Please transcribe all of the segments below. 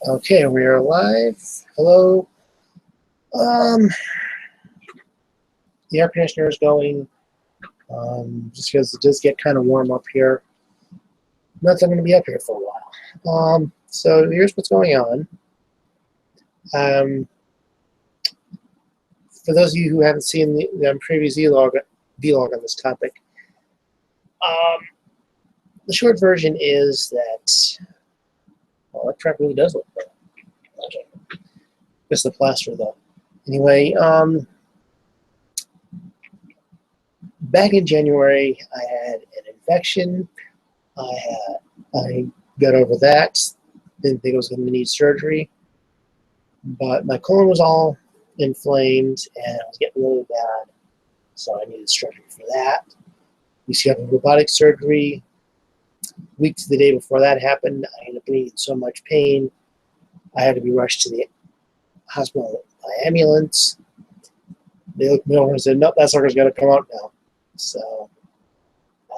Okay, we are live. Hello. Um, the air conditioner is going just because it does get kind of warm up here. Not that I'm going to be up here for a while. So here's what's going on. For those of you who haven't seen the previous vlog on this topic, the short version is that, well, that track really does look good. Okay. Just the plaster, though. Anyway, back in January, I had an infection. I got over that. Didn't think I was going to need surgery, but my colon was all inflamed and it was getting really bad, so I needed surgery for that. We scheduled robotic surgery. Week to the day before that happened, I ended up being in so much pain, I had to be rushed to the hospital by ambulance. They looked me over and said, "Nope, that sucker's got to come out now." So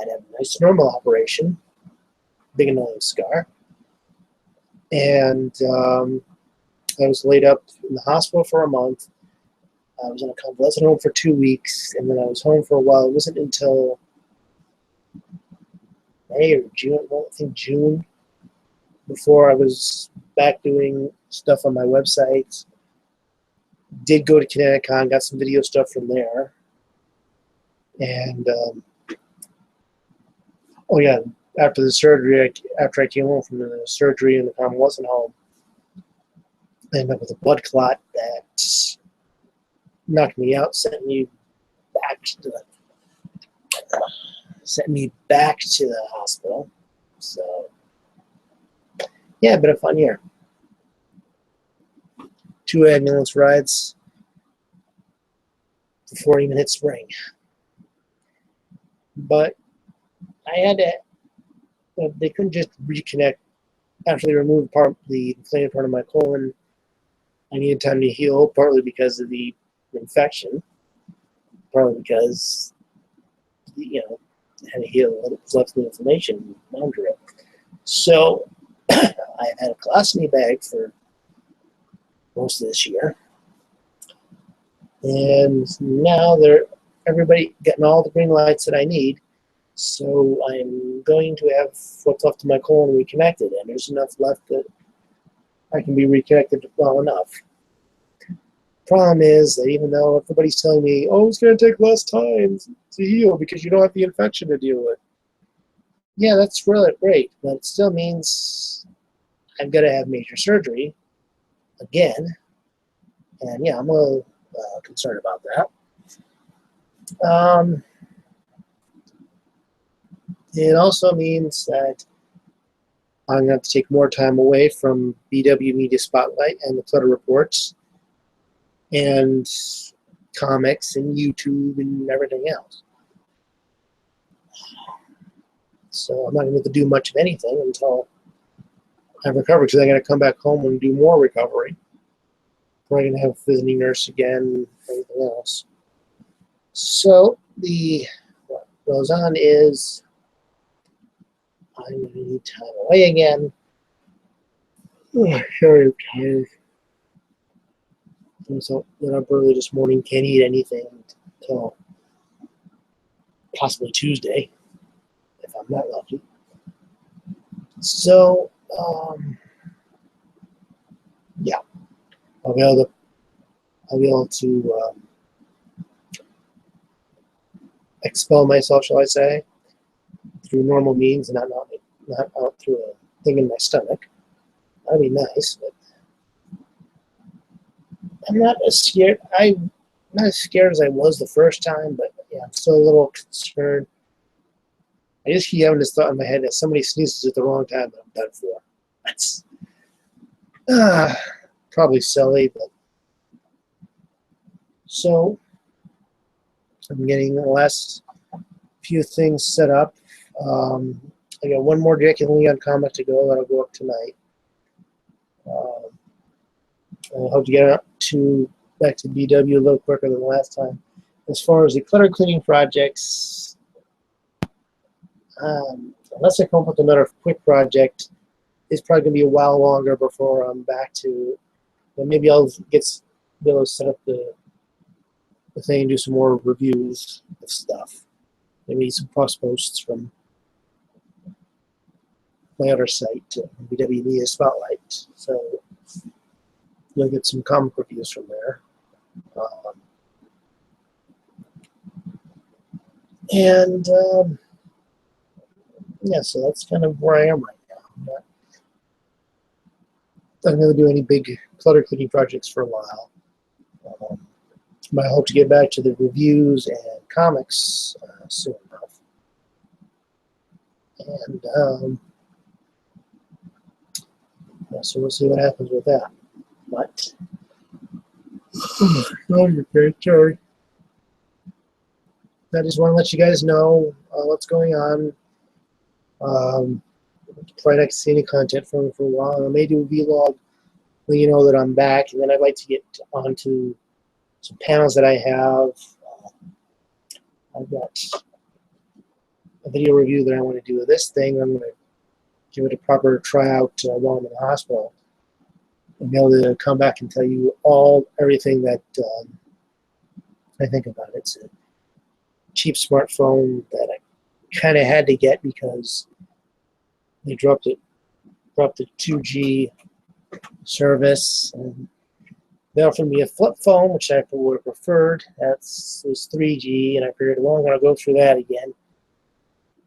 I'd have a nice normal operation, big annoying scar, and I was laid up in the hospital for a month. I was in a convalescent home for 2 weeks, and then I was home for a while. It wasn't until May or June, well, I think June, before I was back doing stuff on my website. Did go to ConnecticCon, got some video stuff from there. And, oh yeah, after the surgery, after I came home from the surgery in the convalescent home, I ended up with a blood clot that knocked me out, sent me back to the hospital. So, yeah, been a fun year. 2 ambulance rides before it even hit spring. But I had to, they couldn't just reconnect after they removed the inflamed part of my colon. I needed time to heal, partly because of the infection, partly because, I had to heal what was left of the inflammation under it. So I had a colostomy bag for most of this year, and now everybody getting all the green lights that I need. So I'm going to have what's left of my colon reconnected, and there's enough left that I can be reconnected well enough. Problem is that even though everybody's telling me, "Oh, it's going to take less time to heal because you don't have the infection to deal with," yeah, that's really great, but it still means I've got to have major surgery again, and yeah, I'm a little concerned about that. It also means that I'm going to have to take more time away from BW Media Spotlight and the Clutter Reports and comics and YouTube and everything else. So I'm not going to do much of anything until I've recovered, because I'm going to come back home and do more recovery. We're going to have a visiting nurse again and everything else. So what goes on is I'm going to need time away again. Oh, sorry, I'm tired. So got up early this morning, can't eat anything until possibly Tuesday, if I'm not lucky. So, yeah, I'll be able to expel myself, shall I say, through normal means, and not out through a thing in my stomach. That'd be nice, but I'm not as scared. I'm not as scared as I was the first time, but yeah, I'm still a little concerned. I just keep having this thought in my head that somebody sneezes at the wrong time that I'm done for. That's probably silly, but so I'm getting the last few things set up. I got one more Jake and Leon comic to go. That'll go up tonight. I hope to get back to BW a little quicker than last time. As far as the clutter cleaning projects, unless I come up with another quick project, it's probably going to be a while longer before I'm back to. Well, maybe I'll be able to set up the thing and do some more reviews of stuff. Maybe some cross posts from my other site, BW Media Spotlight. So you'll get some comic reviews from there. Yeah, so that's kind of where I am right now. I'm not going to do any big clutter cleaning projects for a while. I hope to get back to the reviews and comics soon enough. And yeah, so we'll see what happens with that. But okay, sorry. I just want to let you guys know what's going on. Probably not see any content from me for a while. I may do a vlog, let you know that I'm back, and then I'd like to get onto some panels that I have. I've got a video review that I want to do of this thing. I'm going to give it a proper tryout while I'm in the hospital, and be able to come back and tell you everything that I think about it. It's a cheap smartphone that I kind of had to get because they dropped the 2G service, and they offered me a flip phone, which I would have preferred. It was 3G, and I figured, well, I'm going to go through that again.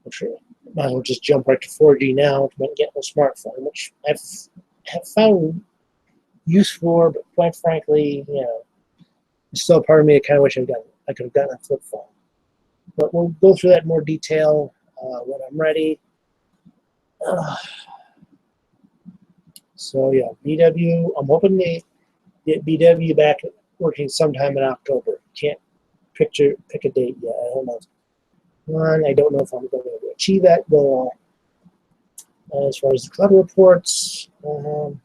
I'm sure I might as well just jump right to 4G now to get a smartphone, which I've found use for, but quite frankly, there's still a part of me that kind of wish I could have gotten a flip phone. But we'll go through that in more detail when I'm ready. So yeah, BW. I'm hoping to get BW back working sometime in October. Can't pick a date yet. I don't know. I don't know if I'm going to achieve that goal. As far as the club reports, I'm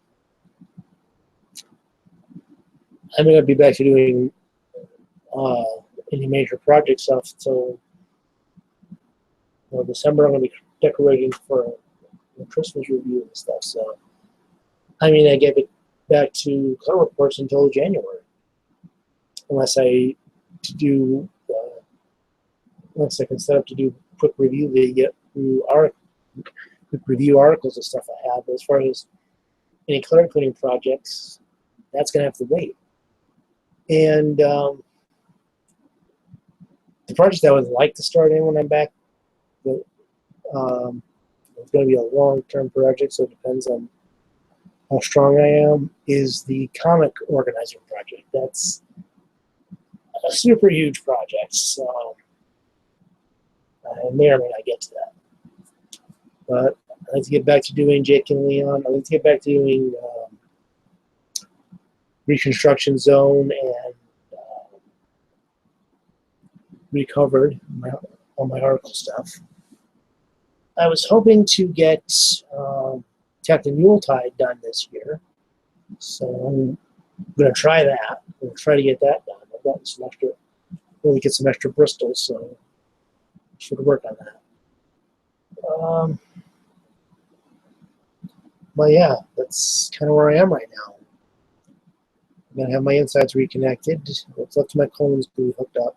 going to be back to doing any major project stuff. So December, I'm going to be decorating for the Christmas review and stuff. So I get it back to club reports until January, unless I can set up to do quick review quick review articles and stuff I have. But as far as any clutter cleaning projects, that's going to have to wait. And the project I would like to start in when I'm back, but it's going to be a long-term project, so it depends on how strong I am, is the comic organizer project. That's a super huge project, so I may or may not get to that. But I'd like to get back to doing Jake and Leon. I'd like to get back to doing Reconstruction Zone and Recovered, all my article stuff. I was hoping to get Captain Yuletide done this year, so I'm going to try that. I'm going to try to get that done. I've gotten some extra, really get some extra Bristol, so I should work on that. But yeah, that's kind of where I am right now. I'm going to have my insides reconnected. It's up to my cones to be hooked up.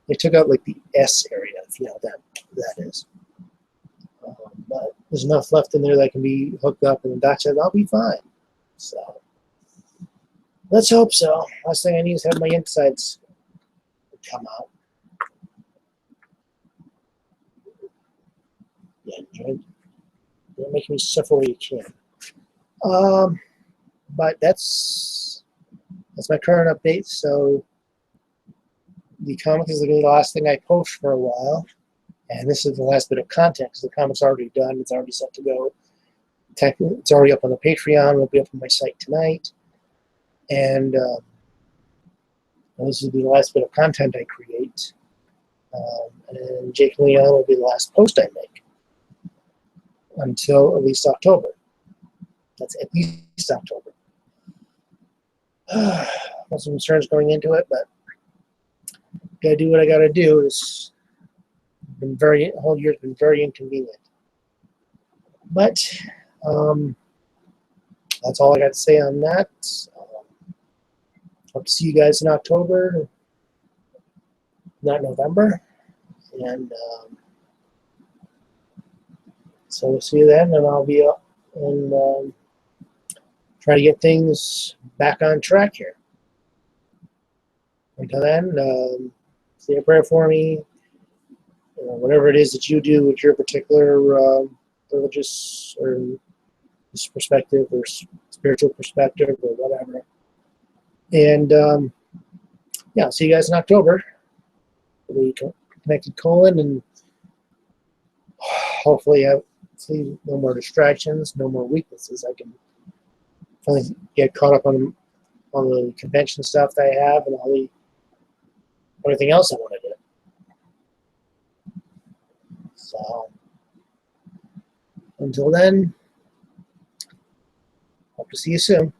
They took out like the S area, if you know what that is. But there's enough left in there that can be hooked up, and that's it. I'll be fine. So let's hope so. Last thing I need is have my insides come out. Yeah, you're making me suffer where you can. But that's my current update. So the comic is going to be the last thing I post for a while. And this is the last bit of content because the comic's already done. It's already set to go. It's already up on the Patreon. It'll be up on my site tonight. And this will be the last bit of content I create. And Jake and Leon will be the last post I make until at least October. That's at least October. Lots of concerns going into it, but gotta do what I gotta do. It's been the whole year's been very inconvenient. But that's all I got to say on that. Hope to see you guys in October, not November. And so we'll see you then, and I'll be up and try to get things back on track here. Until then, say a prayer for me. Whatever it is that you do with your particular religious or perspective or spiritual perspective or whatever. And yeah, I'll see you guys in October. We connected colon, and hopefully I see no more distractions, no more weaknesses. I can finally get caught up on the convention stuff that I have and all the everything else I want to do. So until then, hope to see you soon.